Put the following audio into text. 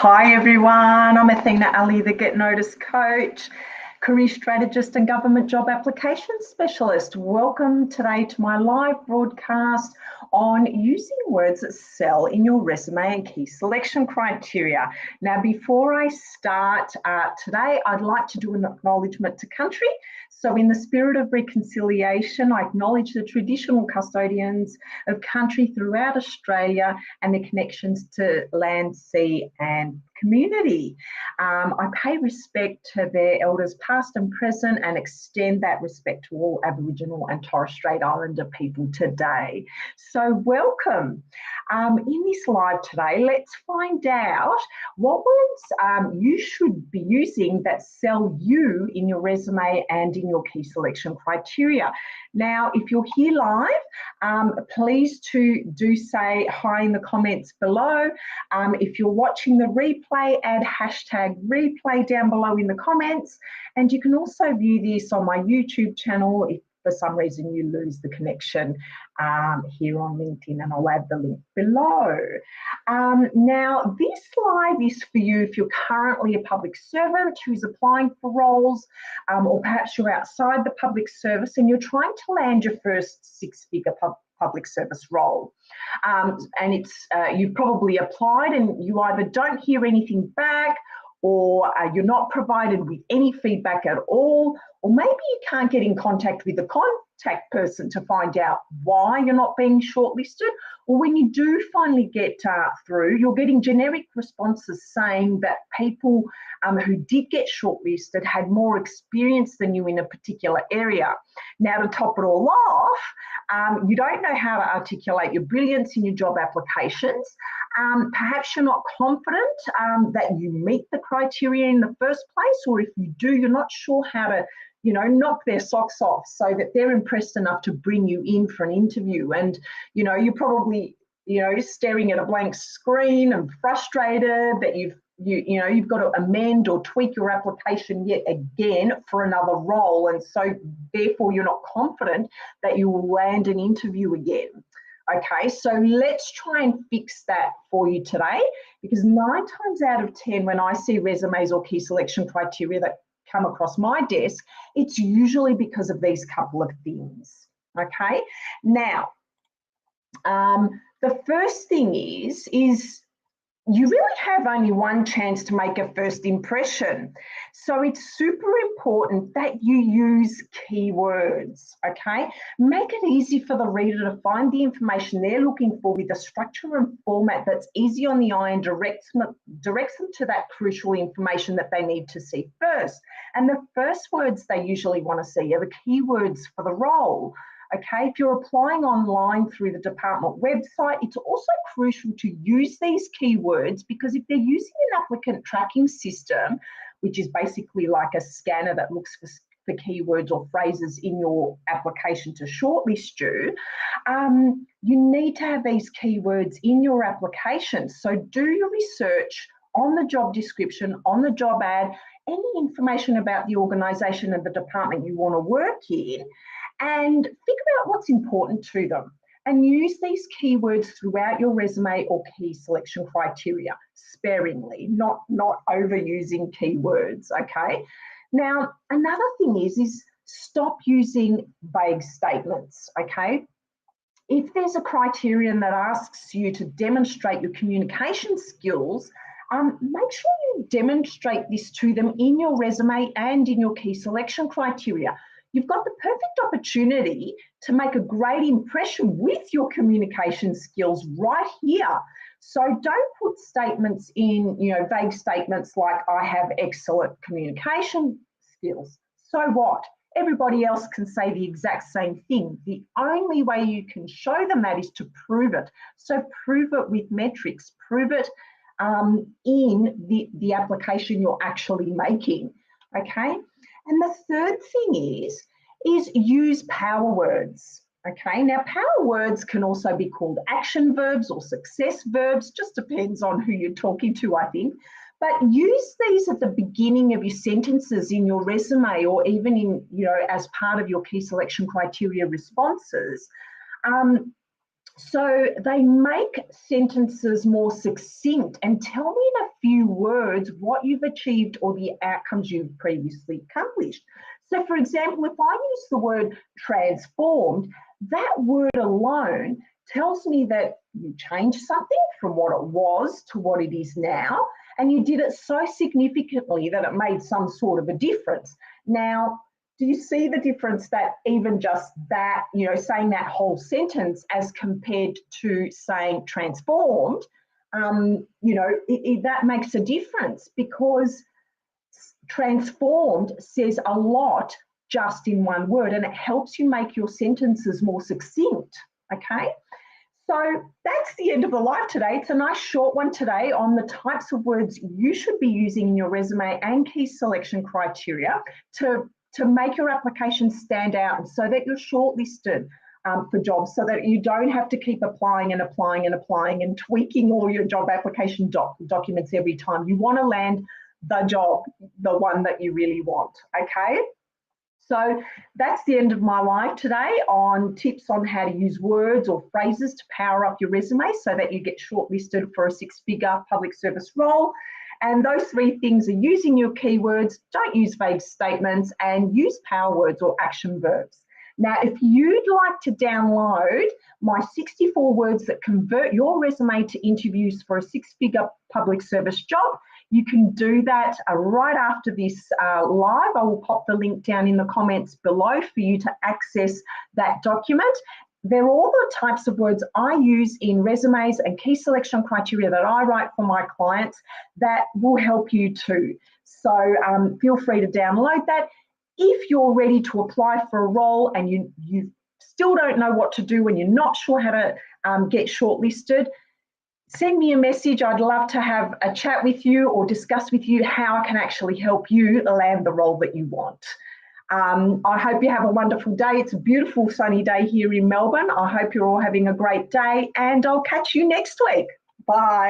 Hi everyone, I'm Athena, the Get Noticed coach, career strategist and government job application specialist. Welcome today to my live broadcast on using words that sell in your resume and key selection criteria. Now, before I start today, I'd like to do an acknowledgement to country. So in the spirit of reconciliation, I acknowledge the traditional custodians of country throughout Australia and their connections to land, sea and community. I pay respect to their elders past and present and extend that respect to all Aboriginal and Torres Strait Islander people today. So welcome. In this live today, let's find out what words you should be using that sell you in your resume and in your key selection criteria. Now, if you're here live, please do say hi in the comments below. If you're watching the replay, add hashtag replay down below in the comments. And you can also view this on my YouTube channel if for some reason you lose the connection here on LinkedIn, and I'll add the link below. Now, this live is for you if you're currently a public servant who's applying for roles, or perhaps you're outside the public service and you're trying to land your first six-figure public service role. And it's you've probably applied and you either don't hear anything back, or you're not provided with any feedback at all, or maybe you can't get in contact with the contact person to find out why you're not being shortlisted, or when you do finally get through, you're getting generic responses saying that people who did get shortlisted had more experience than you in a particular area. Now, to top it all off, you don't know how to articulate your brilliance in your job applications. Perhaps you're not confident that you meet the criteria in the first place, or if you do, you're not sure how to knock their socks off so that they're impressed enough to bring you in for an interview. And, you're probably, staring at a blank screen and frustrated that you've got to amend or tweak your application yet again for another role. And so therefore you're not confident that you will land an interview again. Okay, so let's try and fix that for you today, because 9 times out of 10, when I see resumes or key selection criteria that come across my desk, it's usually because of these couple of things. Okay, now the first thing is you really have only one chance to make a first impression. So it's super important that you use keywords, okay? Make it easy for the reader to find the information they're looking for with a structure and format that's easy on the eye and directs them to that crucial information that they need to see first. And the first words they usually want to see are the keywords for the role. Okay, if you're applying online through the department website, it's also crucial to use these keywords, because if they're using an applicant tracking system, which is basically like a scanner that looks for keywords or phrases in your application to shortlist you, you need to have these keywords in your application. So do your research on the job description, on the job ad, any information about the organisation and the department you want to work in, and figure out what's important to them, and use these keywords throughout your resume or key selection criteria sparingly, not overusing keywords, okay? Now, another thing is stop using vague statements, okay? If there's a criterion that asks you to demonstrate your communication skills, make sure you demonstrate this to them in your resume and in your key selection criteria. You've got the perfect opportunity to make a great impression with your communication skills right here. So don't put statements in, vague statements like, I have excellent communication skills. So what? Everybody else can say the exact same thing. The only way you can show them that is to prove it. So prove it with metrics, prove it in the application you're actually making, okay? And the third thing is use power words, okay? Now, power words can also be called action verbs or success verbs, just depends on who you're talking to, I think. But use these at the beginning of your sentences in your resume, or even in, as part of your key selection criteria responses. So they make sentences more succinct and tell me in a few words what you've achieved or the outcomes you've previously accomplished. So for example, if I use the word transformed, that word alone tells me that you changed something from what it was to what it is now, and you did it so significantly that it made some sort of a difference. Now, do you see the difference that even just that, saying that whole sentence as compared to saying transformed, that makes a difference, because transformed says a lot just in one word, and it helps you make your sentences more succinct, okay? So that's the end of the live today. It's a nice short one today on the types of words you should be using in your resume and key selection criteria to make your application stand out, and so that you're shortlisted for jobs, so that you don't have to keep applying and applying and applying and tweaking all your job application documents every time. You want to land the job, the one that you really want, okay? So that's the end of my live today on tips on how to use words or phrases to power up your resume so that you get shortlisted for a six-figure public service role. And those three things are using your keywords, don't use vague statements, and use power words or action verbs. Now, if you'd like to download my 64 words that convert your resume to interviews for a six-figure public service job, you can do that right after this live. I will pop the link down in the comments below for you to access that document. They're all the types of words I use in resumes and key selection criteria that I write for my clients that will help you too. So feel free to download that. If you're ready to apply for a role and you still don't know what to do when you're not sure how to get shortlisted, send me a message. I'd love to have a chat with you or discuss with you how I can actually help you land the role that you want. I hope you have a wonderful day. It's a beautiful sunny day here in Melbourne. I hope you're all having a great day, and I'll catch you next week. Bye.